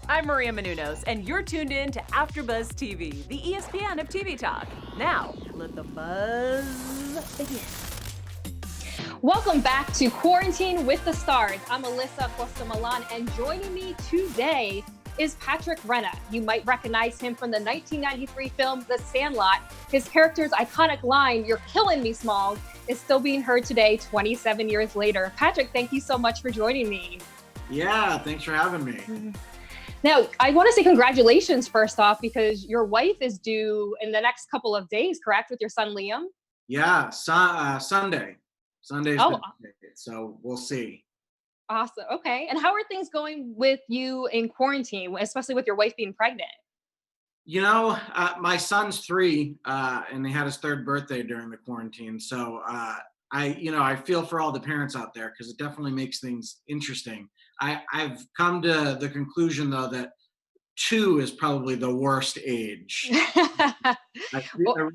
I'm Maria Menounos, and you're tuned in to AfterBuzz TV, the ESPN of TV talk. Now, let the buzz begin. Welcome back to Quarantine with the Stars. I'm Alyssa Costa Milan, and joining me today is Patrick Renna. You might recognize him from the 1993 film The Sandlot. His character's iconic line, "You're killing me, Smalls," is still being heard today, 27 years later. Patrick, thank you so much for joining me. Yeah, thanks for having me. Now, I want to say congratulations first off, because your wife is due in the next couple of days, correct, with your son Liam? Yeah, Sunday. Sunday's Oh, the date, so we'll see. awesome. Okay. And how are things going with you in quarantine, especially with your wife being pregnant? My son's 3, and he had his 3rd birthday during the quarantine. So I feel for all the parents out there because it definitely makes things interesting. I've come to the conclusion though that 2 is probably the worst age. I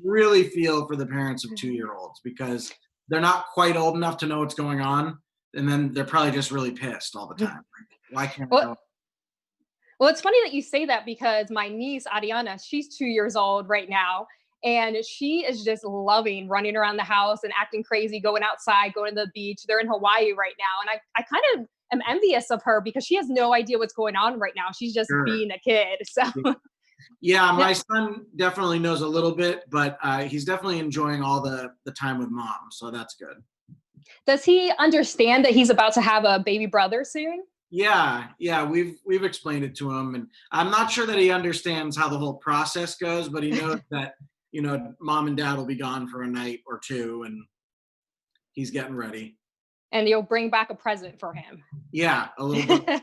really feel for the parents of 2-year-olds because they're not quite old enough to know what's going on, and then they're probably just really pissed all the time. Like, why can't I know? Well, it's funny that you say that because my niece, Ariana, she's 2 years old right now. And she is just loving running around the house and acting crazy, going outside, going to the beach. They're in Hawaii right now. And I kind of am envious of her because she has no idea what's going on right now. She's just Sure. being a kid. So, Yeah, my son definitely knows a little bit, but he's definitely enjoying all the time with mom, so that's good. does he understand that he's about to have a baby brother soon? Yeah, we've explained it to him, and I'm not sure that he understands how the whole process goes, but he knows that mom and dad will be gone for a night or two, and he's getting ready. And you'll bring back a present for him. Yeah, a little bit.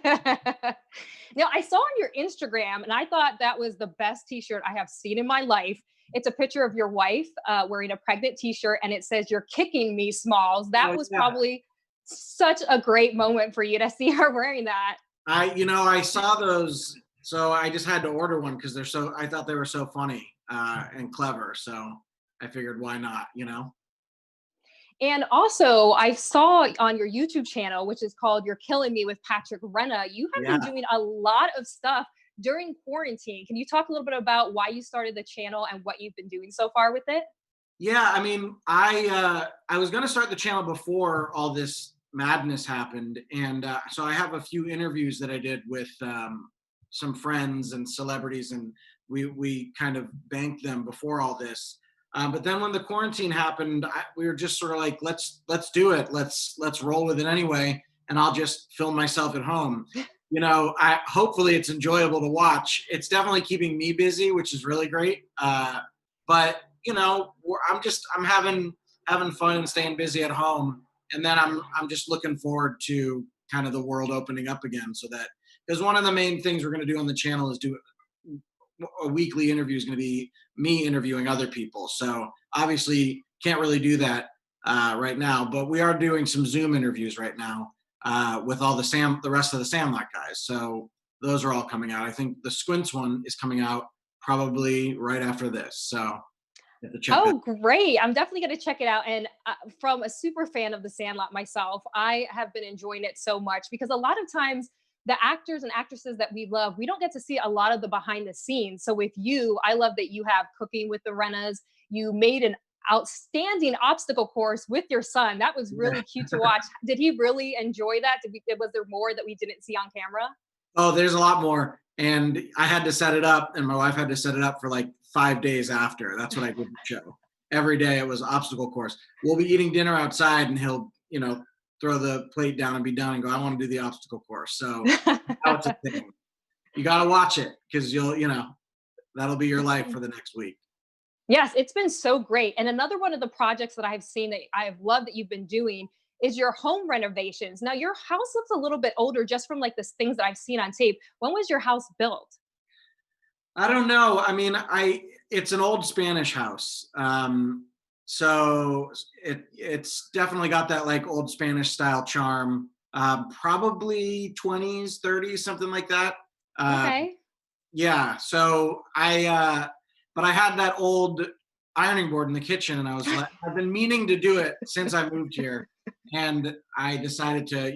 Now, I saw on your Instagram, and I thought that was the best T-shirt I have seen in my life. It's a picture of your wife wearing a pregnant T-shirt, and it says, "You're kicking me, Smalls." That Oh, was yeah. probably such a great moment for you to see her wearing that. I saw those, so I just had to order one because I thought they were so funny and clever, so I figured why not. And also, I saw on your YouTube channel, which is called "You're Killing Me" with Patrick Renna, you have been Yeah. doing a lot of stuff during quarantine. Can you talk a little bit about why you started the channel and what you've been doing so far with it? Yeah, I mean, I was gonna start the channel before all this madness happened, and so I have a few interviews that I did with some friends and celebrities, and we kind of banked them before all this. But then when the quarantine happened, we were just sort of like, let's do it, let's roll with it anyway, and I'll just film myself at home. I hopefully it's enjoyable to watch. It's definitely keeping me busy, which is really great. But I'm having fun and staying busy at home, and then I'm just looking forward to kind of the world opening up again. So that because one of the main things we're going to do on the channel is do a weekly interview is going to be me interviewing other people. So obviously can't really do that right now, but we are doing some Zoom interviews right now with all the rest of the Sandlot guys. So those are all coming out. I think the Squints one is coming out probably right after this. So you have to check that. Oh, great. I'm definitely going to check it out. And from a super fan of The Sandlot myself, I have been enjoying it so much because a lot of times the actors and actresses that we love, we don't get to see a lot of the behind the scenes. So with you, I love that you have Cooking with the Rennas. You made an outstanding obstacle course with your son. That was Yeah. really cute to watch. Did he really enjoy that? Was there more that we didn't see on camera? Oh, there's a lot more. And I had to set it up, and my wife had to set it up for like 5 days after. That's what I did the show. Every day it was obstacle course. We'll be eating dinner outside, and he'll, throw the plate down and be done and go, "I want to do the obstacle course." So now it's a thing. You got to watch it because that'll be your life for the next week. Yes, it's been so great. And another one of the projects that I've seen that I've loved that you've been doing is your home renovations. Now, your house looks a little bit older just from like the things that I've seen on tape. When was your house built? I don't know. I mean, it's an old Spanish house. So it's definitely got that like old Spanish style charm. Probably 20s, 30s, something like that. Uh, Okay. yeah. So but I had that old ironing board in the kitchen, and I was like, I've been meaning to do it since I moved here, and I decided to,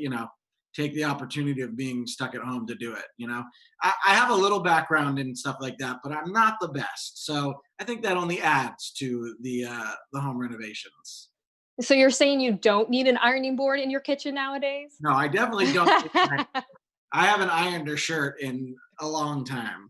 take the opportunity of being stuck at home to do it. You know, I have a little background in stuff like that, but I'm not the best. So I think that only adds to the home renovations. So you're saying you don't need an ironing board in your kitchen nowadays? No, I definitely don't. I haven't ironed a shirt in a long time.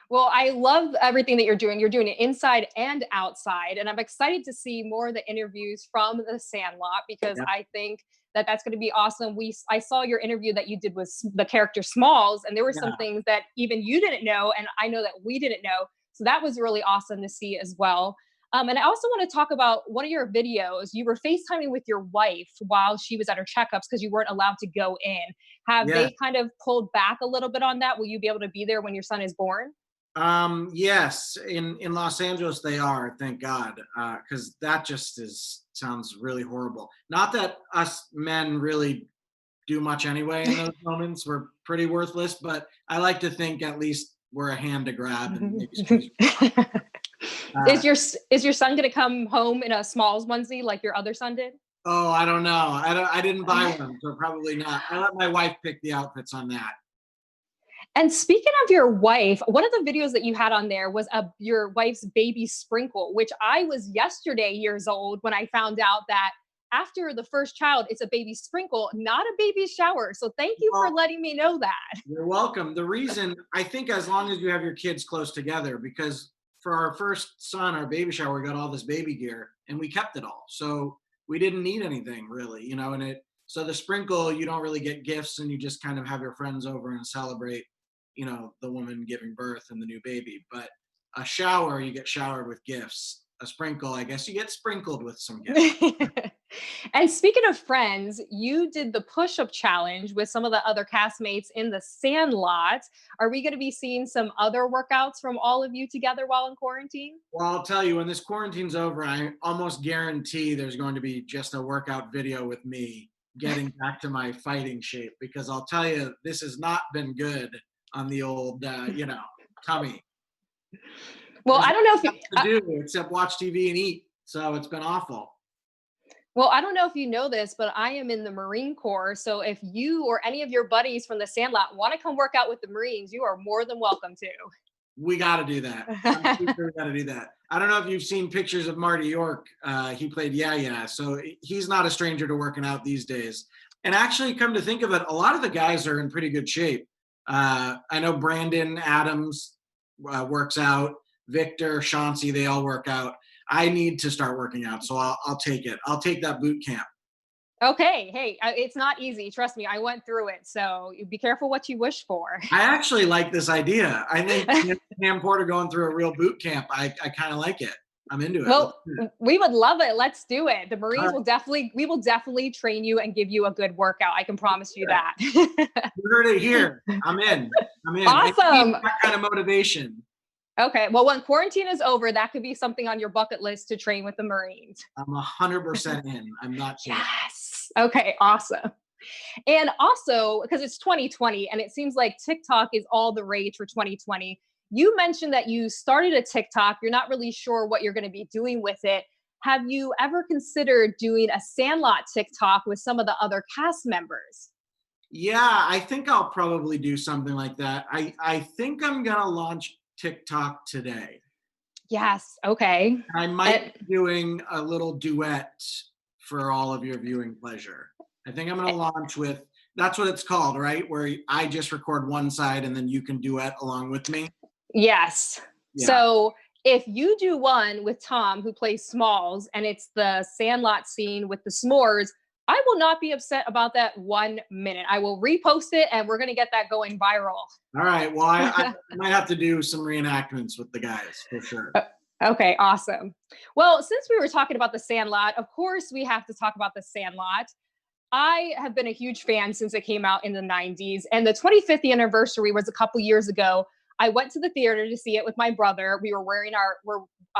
Well, I love everything that you're doing. You're doing it inside and outside. And I'm excited to see more of the interviews from the Sandlot because Yeah. I think that that's going to be awesome. I saw your interview that you did with the character Smalls, and there were some Yeah. things that even you didn't know, and I know that we didn't know. So that was really awesome to see as well. And I also want to talk about one of your videos. You were FaceTiming with your wife while she was at her checkups because you weren't allowed to go in. Have Yeah. they kind of pulled back a little bit on that? Will you be able to be there when your son is born? Yes, in Los Angeles they are, thank God, because that just sounds really horrible. Not that us men really do much anyway in those moments. We're pretty worthless, but I like to think at least we're a hand to grab and maybe squeeze. Uh, Is your son going to come home in a Smalls onesie like your other son did? oh, I don't know. I didn't buy one, so probably not. I let my wife pick the outfits on that. And speaking of your wife, one of the videos that you had on there was your wife's baby sprinkle, which I was yesterday years old when I found out that after the first child, it's a baby sprinkle, not a baby shower. So thank you for letting me know that. You're welcome. The reason, I think, as long as you have your kids close together, because for our first son, our baby shower, we got all this baby gear and we kept it all. So we didn't need anything really, you know, so the sprinkle, you don't really get gifts and you just kind of have your friends over and celebrate, you know, the woman giving birth and the new baby. But a shower, you get showered with gifts. A sprinkle, I guess you get sprinkled with some gifts. And speaking of friends, you did the push-up challenge with some of the other castmates in the Sandlot. Are we going to be seeing some other workouts from all of you together while in quarantine? Well, I'll tell you, when this quarantine's over, I almost guarantee there's going to be just a workout video with me getting back to my fighting shape, because I'll tell you, this has not been good on the old, tummy. Well, There's I don't know if nothing to do except watch TV and eat. So it's been awful. well, I don't know if you know this, but I am in the Marine Corps. So if you or any of your buddies from the Sandlot want to come work out with the Marines, you are more than welcome to. We got to do that. I'm pretty sure we got to do that. I don't know if you've seen pictures of Marty York. He played Yeah. So he's not a stranger to working out these days. And actually, come to think of it, a lot of the guys are in pretty good shape. I know Brandon Adams works out. Victor, Chauncey, they all work out. I need to start working out, so I'll take it. I'll take that boot camp. Okay. Hey, it's not easy. Trust me, I went through it. So be careful what you wish for. I actually like this idea. I think Cam Porter going through a real boot camp, I kind of like it. I'm into it. Well, we would love it. Let's do it. The Marines right. we will definitely train you and give you a good workout. I can promise you that. You heard it here. I'm in. Awesome. I need that kind of motivation. Okay. Well, when quarantine is over, that could be something on your bucket list to train with the Marines. I'm 100% in. I'm not kidding. Yes. Okay. Awesome. And also, because it's 2020 and it seems like TikTok is all the rage for 2020, you mentioned that you started a TikTok. You're not really sure what you're going to be doing with it. Have you ever considered doing a Sandlot TikTok with some of the other cast members? Yeah, I think I'll probably do something like that. I think I'm going to launch TikTok today. Yes. Okay. I might be doing a little duet for all of your viewing pleasure. I think I'm going to launch with, that's what it's called, right? Where I just record one side and then you can duet along with me. Yes. Yeah. So if you do one with Tom, who plays Smalls, and it's the Sandlot scene with the s'mores, I will not be upset about that 1 minute. I will repost it and we're going to get that going viral. All right. Well, I might have to do some reenactments with the guys for sure. Okay, awesome. Well, since we were talking about the Sandlot, of course, we have to talk about the Sandlot. I have been a huge fan since it came out in the 90s, and the 25th anniversary was a couple years ago. I went to the theater to see it with my brother. We were wearing our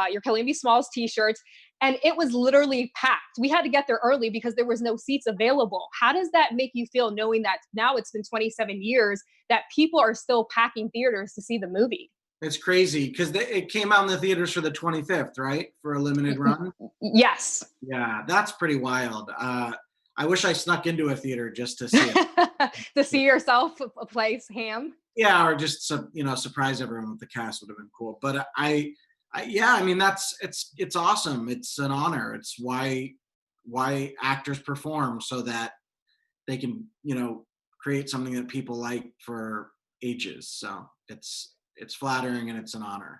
You're Killing Me Smalls t-shirts, and it was literally packed. We had to get there early because there was no seats available. How does that make you feel, knowing that now it's been 27 years that people are still packing theaters to see the movie? It's crazy because it came out in the theaters for the 25th, right? For a limited run. Yes. Yeah, that's pretty wild. I wish I snuck into a theater just to see it. To see yourself play Ham. Yeah, or just surprise everyone with the cast would have been cool. But yeah, I mean it's awesome. It's an honor. It's why actors perform, so that they can create something that people like for ages. So it's flattering and it's an honor.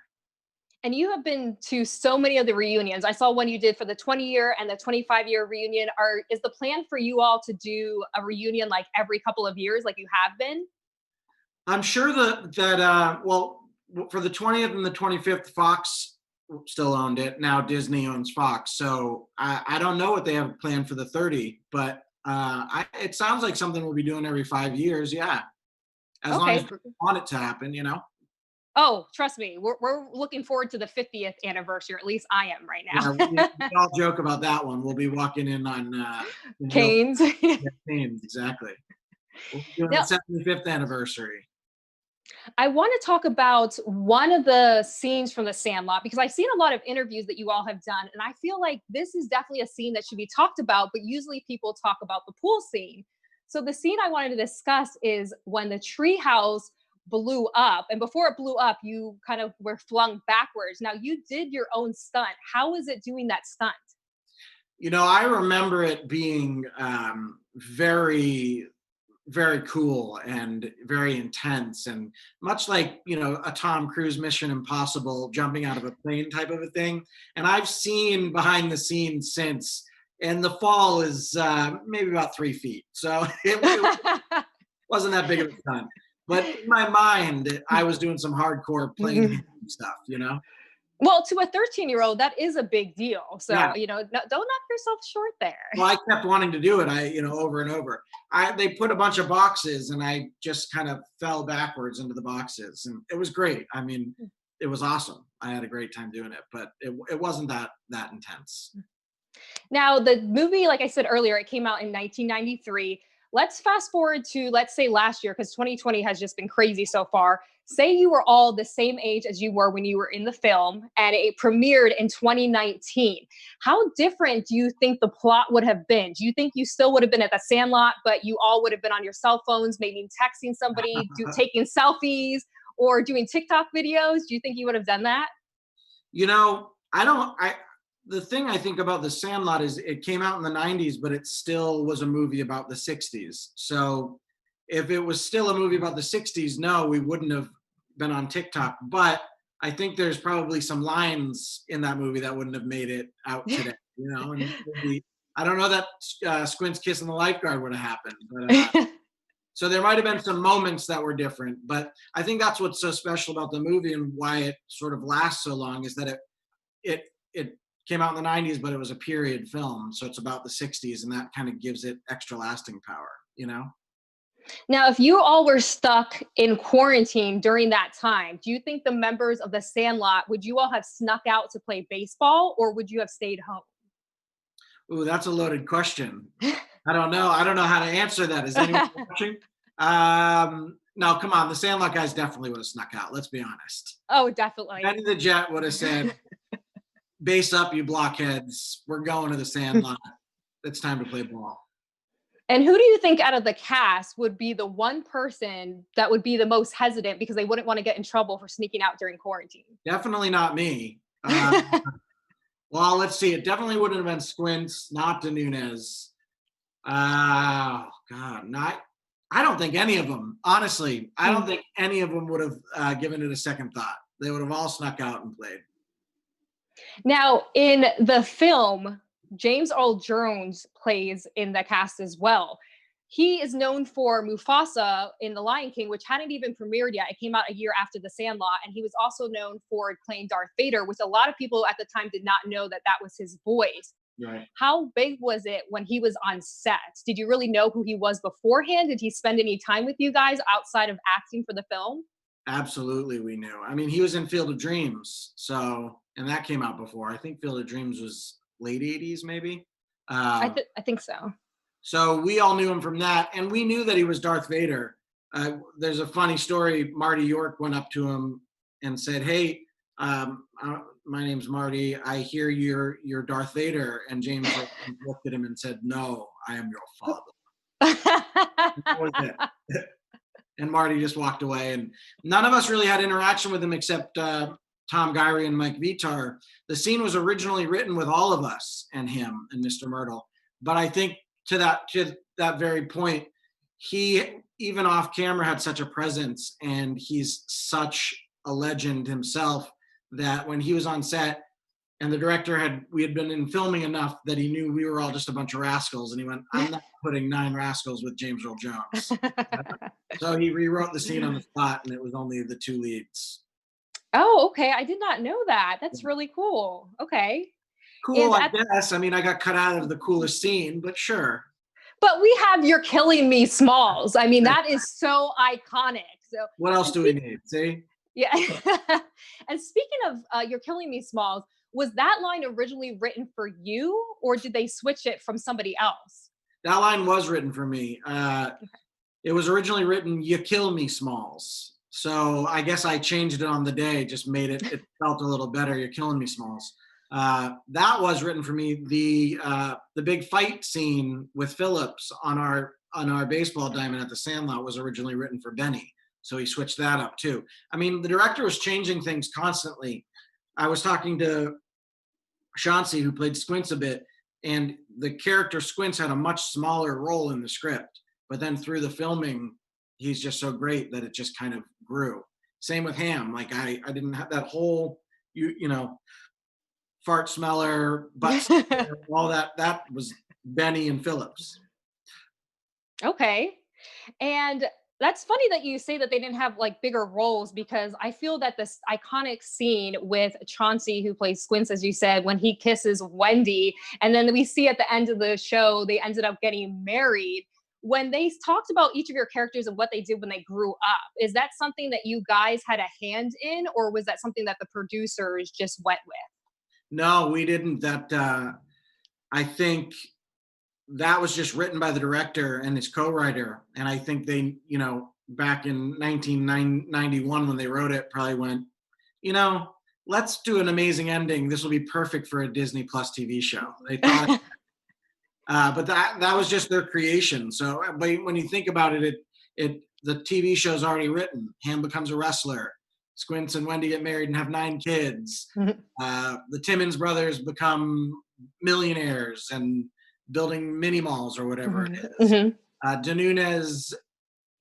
And you have been to so many of the reunions. I saw one you did for the 20-year and the 25-year reunion. Is the plan for you all to do a reunion like every couple of years, like you have been? I'm sure that well, for the 20th and the 25th, Fox still owned it. Now Disney owns Fox, so I don't know what they have planned for the 30, but it sounds like something we'll be doing every 5 years. Yeah, as long as we want it to happen, Oh, trust me, we're looking forward to the 50th anniversary, or at least I am right now. Yeah, we all joke about that one. We'll be walking in on Canes. Canes, exactly. We'll be doing the 75th anniversary. I want to talk about one of the scenes from The Sandlot, because I've seen a lot of interviews that you all have done, and I feel like this is definitely a scene that should be talked about, but usually people talk about the pool scene. So the scene I wanted to discuss is when the treehouse blew up, and before it blew up, you kind of were flung backwards. Now, you did your own stunt. How was it doing that stunt? I remember it being very, very cool and very intense, and much like a Tom Cruise Mission Impossible jumping out of a plane type of a thing. And I've seen behind the scenes since, and the fall is maybe about 3 feet, so it wasn't that big of a stunt. But in my mind, I was doing some hardcore plane stuff. Well, to a 13-year-old, that is a big deal. So, Yeah. don't knock yourself short there. Well, I kept wanting to do it. Over and over. They put a bunch of boxes, and I just kind of fell backwards into the boxes, and it was great. I mean, it was awesome. I had a great time doing it, but it wasn't that intense. Now, the movie, like I said earlier, it came out in 1993. Let's fast forward to, let's say, last year, because 2020 has just been crazy so far. Say you were all the same age as you were when you were in the film, and it premiered in 2019. How different do you think the plot would have been? Do you think you still would have been at the Sandlot, but you all would have been on your cell phones, maybe texting somebody, taking selfies, or doing TikTok videos? Do you think you would have done that? The thing I think about The Sandlot is it came out in the 90s, but it still was a movie about the 60s. So if it was still a movie about the 60s, no, we wouldn't have been on TikTok. But I think there's probably some lines in that movie that wouldn't have made it out today. And maybe, I don't know that Squint's kissing the lifeguard would have happened. But, so there might have been some moments that were different. But I think that's what's so special about the movie and why it sort of lasts so long, is that it came out in the 90s, but it was a period film. So it's about the 60s, and that kind of gives it extra lasting power, Now, if you all were stuck in quarantine during that time, do you think the members of the Sandlot, would you all have snuck out to play baseball, or would you have stayed home? Ooh, that's a loaded question. I don't know. I don't know how to answer that. Is anyone watching? No, come on. The Sandlot guys definitely would have snuck out. Let's be honest. Oh, definitely. Benny the Jet would have said, "Base up, you blockheads. We're going to the Sandlot. It's time to play ball." And who do you think out of the cast would be the one person that would be the most hesitant because they wouldn't want to get in trouble for sneaking out during quarantine? Definitely not me. Well, let's see. It definitely wouldn't have been Squints, not De Nunez. Oh, God. I don't think any of them, honestly, I don't think any of them would have given it a second thought. They would have all snuck out and played. Now, in the film, James Earl Jones plays in the cast as well. He is known for Mufasa in The Lion King, which hadn't even premiered yet. It came out a year after The Sandlot. And he was also known for playing Darth Vader, which a lot of people at the time did not know that was his voice. Right. How big was it when he was on set? Did you really know who he was beforehand? Did he spend any time with you guys outside of acting for the film? Absolutely, we knew. I mean, he was in Field of Dreams, and that came out before. I think Field of Dreams was late 80s, maybe. I think so. So we all knew him from that, and we knew that he was Darth Vader. There's a funny story. Marty York went up to him and said, "Hey, my name's Marty. I hear you're Darth Vader." And James looked at him and said, "No, I am your father. That was it. And Marty just walked away, and none of us really had interaction with him except Tom Gyrie and Mike Vitar. The scene was originally written with all of us and him and Mr. Myrtle. But I think to that very point, he, even off camera, had such a presence, and he's such a legend himself that when he was on set and the director we had been in filming enough that he knew we were all just a bunch of rascals, and he went, I'm not putting 9 rascals with James Earl Jones. So he rewrote the scene on the spot, and it was only the 2 leads. Oh, okay. I did not know that. That's really cool. Okay. Cool, I guess. I mean, I got cut out of the coolest scene, but sure. But we have You're Killing Me Smalls. I mean, that is so iconic. So what else do we need? See? Yeah. And speaking of You're Killing Me Smalls, was that line originally written for you, or did they switch it from somebody else? That line was written for me. It was originally written, You Kill Me Smalls. So I guess I changed it on the day, just made it felt a little better. You're killing me, Smalls. That was written for me. The big fight scene with Phillips on our baseball diamond at the Sandlot was originally written for Benny. So he switched that up too. I mean, the director was changing things constantly. I was talking to Chauncey, who played Squints a bit, and the character Squints had a much smaller role in the script. But then through the filming, he's just so great that it just kind of grew. Same with Ham. Like I didn't have that whole, you know, fart smeller, butt smeller, all that. That was Benny and Phillips. Okay. And that's funny that you say that they didn't have like bigger roles, because I feel that this iconic scene with Chauncey, who plays Squints, as you said, when he kisses Wendy, and then we see at the end of the show, they ended up getting married. When they talked about each of your characters and what they did when they grew up, is that something that you guys had a hand in, or was that something that the producers just went with? No, we didn't. That I think that was just written by the director and his co-writer. And I think they, you know, back in 1991 when they wrote it, probably went, you know, let's do an amazing ending. This will be perfect for a Disney Plus TV show. They thought, but that was just their creation. So, but when you think about it, the TV show's already written. Ham becomes a wrestler. Squints and Wendy get married and have 9 kids. The Timmons brothers become millionaires and building mini malls or whatever it is. Danunez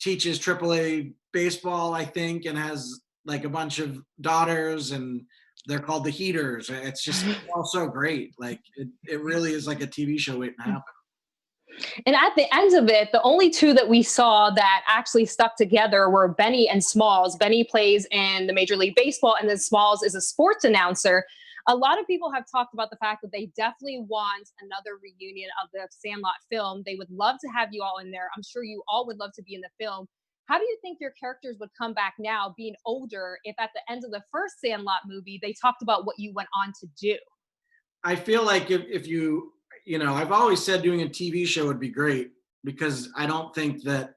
teaches AAA baseball, I think, and has like a bunch of daughters, and they're called the Heaters. It's just all so great. Like it really is like a TV show waiting to happen. And at the end of it, the only 2 that we saw that actually stuck together were Benny and Smalls. Benny plays in the Major League Baseball, and then Smalls is a sports announcer. A lot of people have talked about the fact that they definitely want another reunion of the Sandlot film. They would love to have you all in there. I'm sure you all would love to be in the film. How do you think your characters would come back now, being older, if at the end of the first Sandlot movie, they talked about what you went on to do? I feel like if you know, I've always said doing a TV show would be great, because I don't think that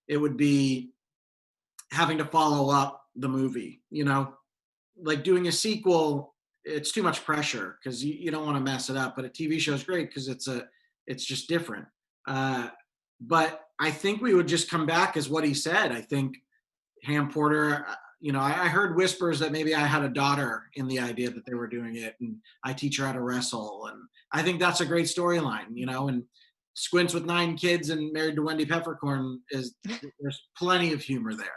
it would be having to follow up the movie, you know, like doing a sequel. It's too much pressure because you don't want to mess it up. But a TV show is great because it's just different. But I think we would just come back as what he said. I think Ham Porter, you know, I heard whispers that maybe I had a daughter in the idea that they were doing it, and I teach her how to wrestle. And I think that's a great storyline, you know, and Squints with 9 kids and married to Wendy Peppercorn there's plenty of humor there.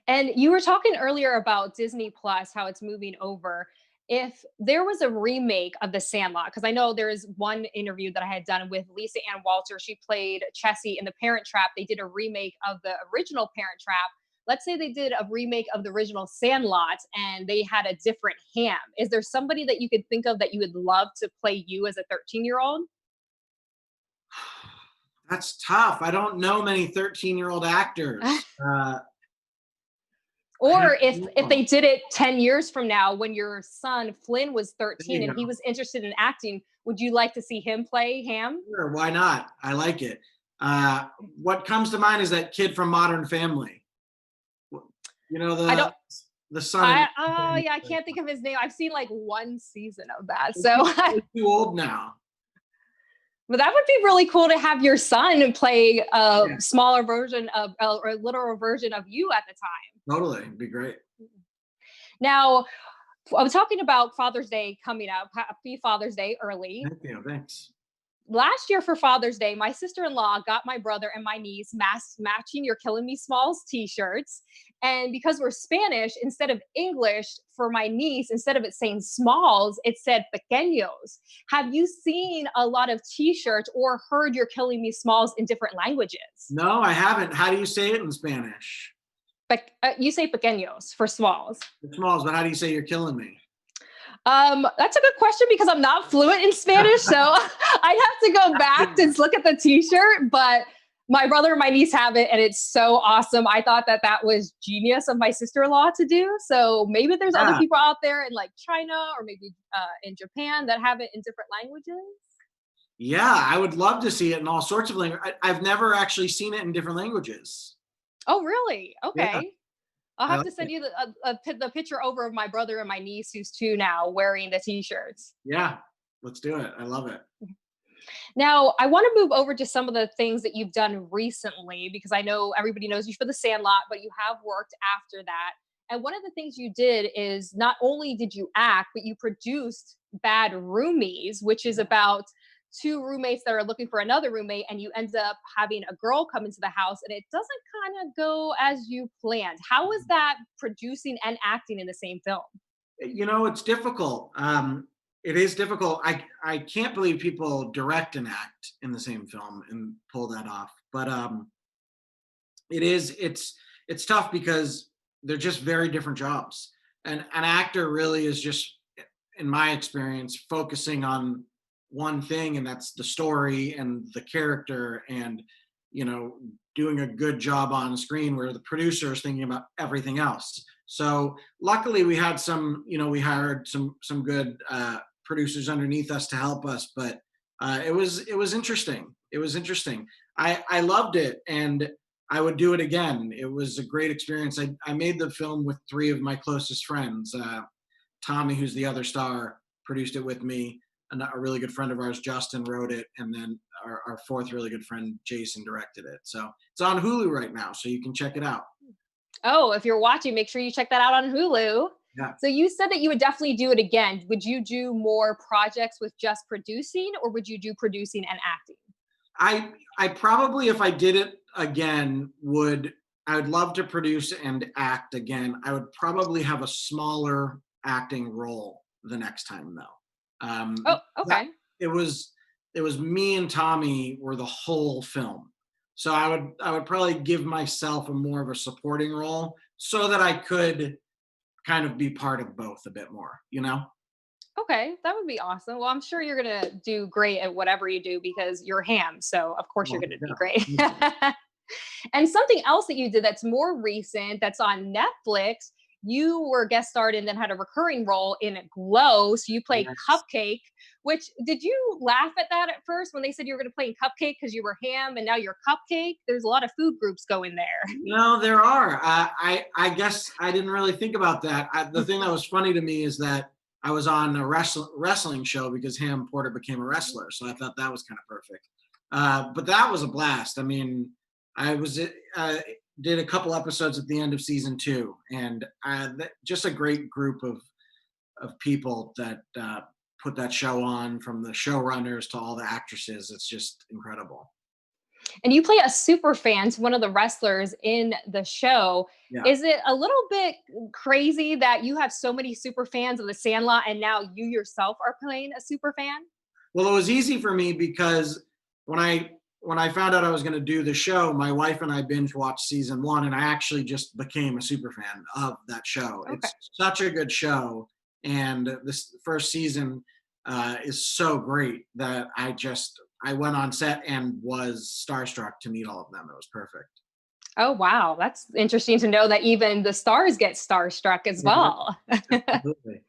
And you were talking earlier about Disney Plus, how it's moving over. If there was a remake of The Sandlot, because I know there is one interview that I had done with Lisa Ann Walter. She played Chessie in The Parent Trap. They did a remake of the original Parent Trap. Let's say they did a remake of the original Sandlot and they had a different Ham. Is there somebody that you could think of that you would love to play you as a 13-year-old? That's tough. I don't know many 13-year-old actors. Or if they did it 10 years from now, when your son Flynn was 13 and he was interested in acting, would you like to see him play Ham? Sure, why not? I like it. What comes to mind is that kid from Modern Family. You know, the son. I can't think of his name. I've seen like one season of that. So he's too old now. But that would be really cool to have your son play a Yeah, smaller version of, or a literal version of you at the time. totally. It'd be great. Now, I was talking about Father's Day coming up. Happy Father's Day early. Thank you. Thanks. Last year for Father's Day, my sister-in-law got my brother and my niece matching You're Killing Me Smalls t-shirts. And because we're Spanish, instead of English, for my niece, instead of it saying smalls, it said pequeños. Have you seen a lot of t-shirts or heard You're Killing Me Smalls in different languages? No, I haven't. How do you say it in Spanish? But you say pequeños for smalls. It's Smalls, but how do you say you're killing me? That's a good question because I'm not fluent in Spanish, so I'd have to go back to look at the t-shirt, but my brother and my niece have it and it's so awesome. I thought that that was genius of my sister-in-law to do. So maybe there's other people out there in like China or maybe in Japan that have it in different languages. Yeah, I would love to see it in all sorts of languages. I've never actually seen it in different languages. Oh, really? Okay. Yeah, I'll I have like to send it. you the picture over of my brother and my niece, who's 2 now, wearing the t-shirts. Yeah, let's do it. I love it. Now, I want to move over to some of the things that you've done recently because I know everybody knows you for the Sandlot, but you have worked after that. And one of the things you did is not only did you act, but you produced Bad Roomies, which is about 2 roommates that are looking for another roommate, and you end up having a girl come into the house, and it doesn't kind of go as you planned. How is that producing and acting in the same film? It's difficult. It is difficult. I can't believe people direct and act in the same film and pull that off. But it's tough because they're just very different jobs. And an actor really is just, in my experience, focusing on one thing, and that's the story and the character, and doing a good job on screen, where the producer is thinking about everything else. So luckily we had we hired some good producers underneath us to help us, but it was interesting. It was interesting. I loved it, and I would do it again. It was a great experience. I made the film with 3 of my closest friends. Tommy, who's the other star, produced it with me. And a really good friend of ours, Justin, wrote it, and then our 4th really good friend, Jason, directed it. So it's on Hulu right now, so you can check it out. Oh, if you're watching, make sure you check that out on Hulu. Yeah. So you said that you would definitely do it again. Would you do more projects with just producing, or would you do producing and acting? I probably, if I did it again, I would love to produce and act again. I would probably have a smaller acting role the next time, though. Oh, okay. It was me and Tommy were the whole film, so I would probably give myself a more of a supporting role so that I could kind of be part of both a bit more. Okay, that would be awesome. Well, I'm sure you're gonna do great at whatever you do because you're Ham. So of course you're Well, gonna do yeah. great. And something else that you did that's more recent, that's on Netflix, you were guest starred and then had a recurring role in Glow. So you played Yes. Cupcake, which did you laugh at that at first when they said you were going to play in Cupcake because you were Ham and now you're Cupcake? There's a lot of food groups going there. No, there are. I guess I didn't really think about that. The thing that was funny to me is that I was on a wrestling show because Ham Porter became a wrestler, so I thought that was kind of perfect. But that was a blast. I mean, I did a couple episodes at the end of season 2, and just a great group of people that put that show on, from the showrunners to all the actresses. It's just incredible. And you play a super fan to one of the wrestlers in the show. Yeah. Is it a little bit crazy that you have so many super fans of the Sandlot and now you yourself are playing a super fan? Well, it was easy for me because when I found out I was going to do the show, my wife and I binge watched season 1, and I actually just became a super fan of that show. Okay. It's such a good show, and this first season is so great that I went on set and was starstruck to meet all of them. It was perfect. Oh, wow. That's interesting to know that even the stars get starstruck as well. Absolutely.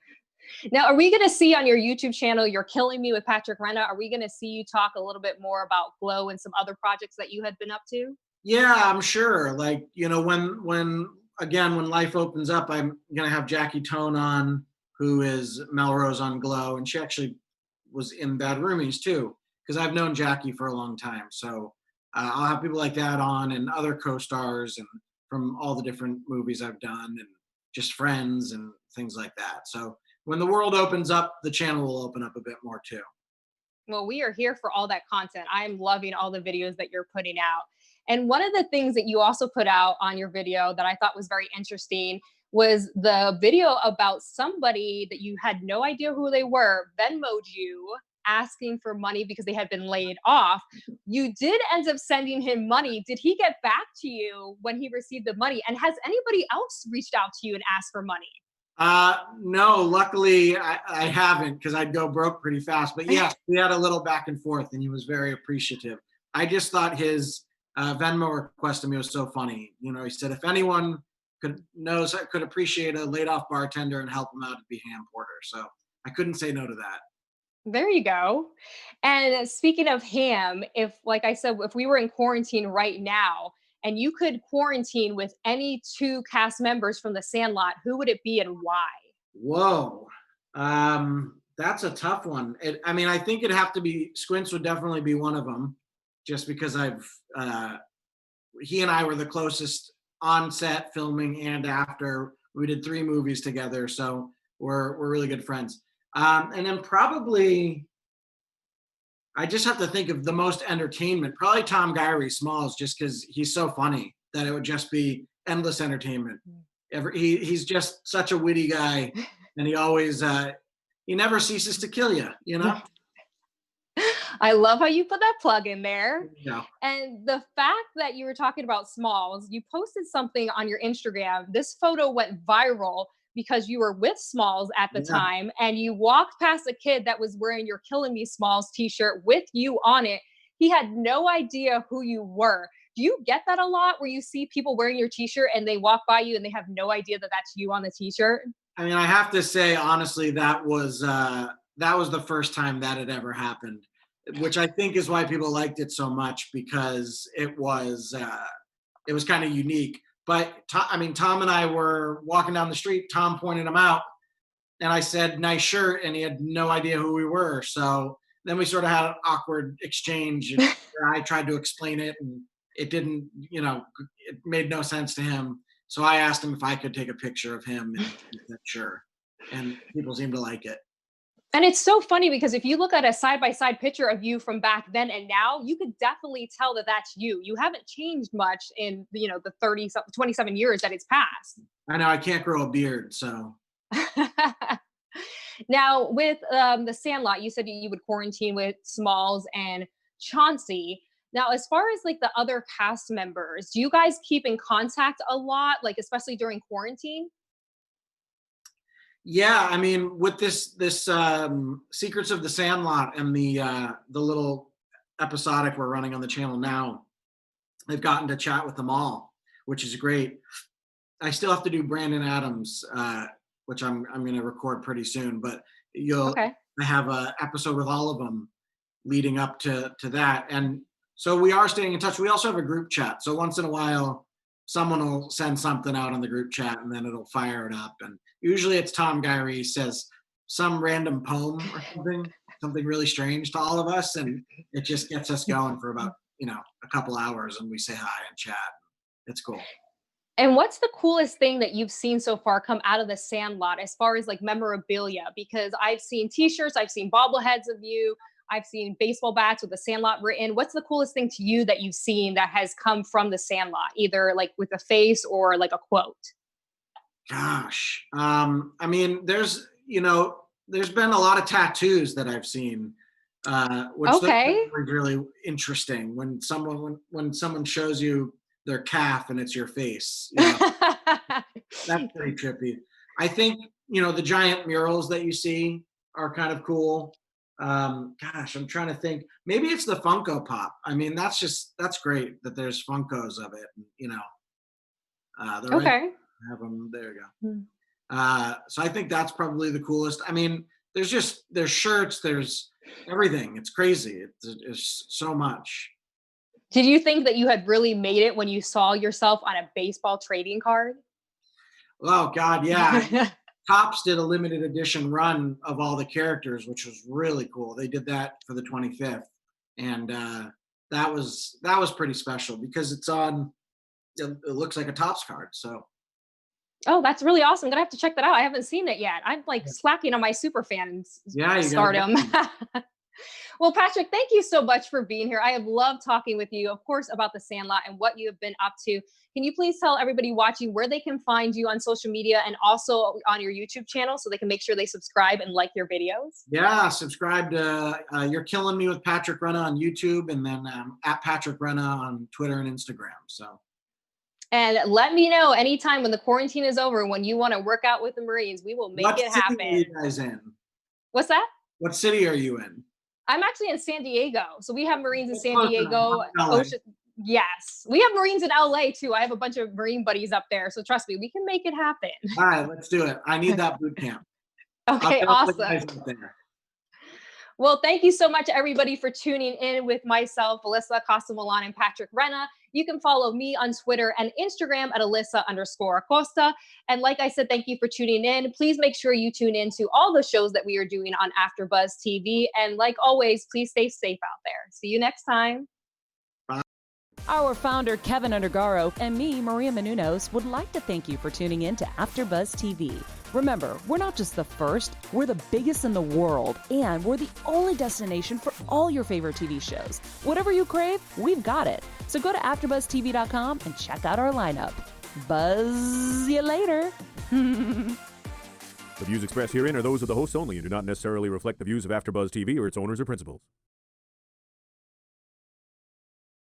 Now, are we going to see on your YouTube channel, You're Killing Me with Patrick Renna, are we going to see you talk a little bit more about Glow and some other projects that you had been up to? Yeah, I'm sure. Like, when life opens up, I'm gonna have Jackie Tone on, who is Melrose on Glow, and she actually was in Bad Roomies too. because I've known Jackie for a long time. So I'll have people like that on, and other co-stars, and from all the different movies I've done, and just friends and things like that. So when the world opens up, the channel will open up a bit more too. Well, we are here for all that content. I'm loving all the videos that you're putting out. And one of the things that you also put out on your video that I thought was very interesting was the video about somebody that you had no idea who they were, Venmoed you asking for money because they had been laid off. You did end up sending him money. Did he get back to you when he received the money? And has anybody else reached out to you and asked for money? No, luckily I haven't, because I'd go broke pretty fast. But yeah, we had a little back and forth, and he was very appreciative. I just thought his Venmo request to me was so funny. You know, he said if anyone could appreciate a laid off bartender and help him out, it'd be Ham Porter. So I couldn't say no to that. There you go. And speaking of ham, if, like I said, if we were in quarantine right now and you could quarantine with any two cast members from the Sandlot, who would it be and why? Whoa. That's a tough one. I mean, I think it'd have to be Squints would definitely be one of them, just because he and I were the closest on set filming and after. We did 3 movies together, so we're really good friends. And then probably, I just have to think of the most entertainment. Probably Tom Gyree Smalls, just because he's so funny that it would just be endless entertainment. He's just such a witty guy, and he always he never ceases to kill you. You know. I love how you put that plug in there. Yeah. And the fact that you were talking about Smalls, you posted something on your Instagram. This photo went viral because you were with Smalls at the time, and you walked past a kid that was wearing your Killing Me Smalls t-shirt with you on it. He had no idea who you were. Do you get that a lot, where you see people wearing your t-shirt and they walk by you and they have no idea that that's you on the t-shirt? I mean, I have to say, honestly, that was the first time that had ever happened, which I think is why people liked it so much, because it was kind of unique. But Tom and I were walking down the street. Tom pointed him out, and I said, "Nice shirt," and he had no idea who we were. So then we sort of had an awkward exchange. And I tried to explain it, and it didn't, it made no sense to him. So I asked him if I could take a picture of him, and he said sure. And people seemed to like it. And it's so funny because if you look at a side-by-side picture of you from back then and now, you could definitely tell that that's you. You haven't changed much in the 27 years that it's passed. I know I can't grow a beard, so. Now with the Sandlot, you said you would quarantine with Smalls and Chauncey. Now, as far as like the other cast members, do you guys keep in contact a lot, like especially during quarantine? Yeah, I mean, with this Secrets of the Sandlot and the little episodic we're running on the channel now, I've gotten to chat with them all, which is great. I still have to do Brandon Adams, which I'm going to record pretty soon, but I have an episode with all of them leading up to that, and so we are staying in touch. We also have a group chat, so once in a while someone will send something out on the group chat, and then it'll fire it up. And usually it's Tom Gyree says some random poem or something really strange to all of us, and it just gets us going for about a couple hours, and we say hi and chat. It's cool. And what's the coolest thing that you've seen so far come out of the Sandlot as far as like memorabilia? Because I've seen t-shirts, I've seen bobbleheads of you, I've seen baseball bats with the Sandlot written. What's the coolest thing to you that you've seen that has come from the Sandlot, either like with a face or like a quote? Gosh, I mean, there's been a lot of tattoos that I've seen, which is really interesting. When someone shows you their calf and it's your face, that's pretty trippy. I think the giant murals that you see are kind of cool. Gosh, I'm trying to think. Maybe it's the Funko Pop. I mean, that's great that there's Funkos of it. Have them. There you go. So I think that's probably the coolest. I mean, there's shirts, there's everything. It's crazy. It's so much. Did you think that you had really made it when you saw yourself on a baseball trading card? Oh God, yeah. Topps did a limited edition run of all the characters, which was really cool. They did that for the 25th. and that was pretty special because it's on. It looks like a Topps card, so. Oh, that's really awesome. I'm gonna have to check that out. I haven't seen it yet. I'm like slacking on my super fans Yeah, you stardom. Well, Patrick, thank you so much for being here. I have loved talking with you, of course, about the Sandlot and what you have been up to. Can you please tell everybody watching where they can find you on social media and also on your YouTube channel so they can make sure they subscribe and like your videos? Yeah, subscribe to You're Killing Me with Patrick Renna on YouTube, and then at Patrick Renna on Twitter and Instagram. So. And let me know anytime when the quarantine is over, when you want to work out with the Marines, we will make it happen. What city are you guys in? What's that? What city are you in? I'm actually in San Diego. So we have Marines in San Diego. LA. Yes. We have Marines in LA too. I have a bunch of Marine buddies up there. So trust me, we can make it happen. All right, let's do it. I need that boot camp. Okay, awesome. Well, thank you so much, everybody, for tuning in with myself, Alyssa Acosta-Millan, and Patrick Renna. You can follow me on Twitter and Instagram at Alyssa_Acosta. And like I said, thank you for tuning in. Please make sure you tune in to all the shows that we are doing on AfterBuzz TV. And like always, please stay safe out there. See you next time. Our founder, Kevin Undergaro, and me, Maria Menounos, would like to thank you for tuning in to AfterBuzz TV. Remember, we're not just the first, we're the biggest in the world, and we're the only destination for all your favorite TV shows. Whatever you crave, we've got it. So go to AfterBuzzTV.com and check out our lineup. Buzz you later. The views expressed herein are those of the hosts only and do not necessarily reflect the views of AfterBuzz TV or its owners or principals.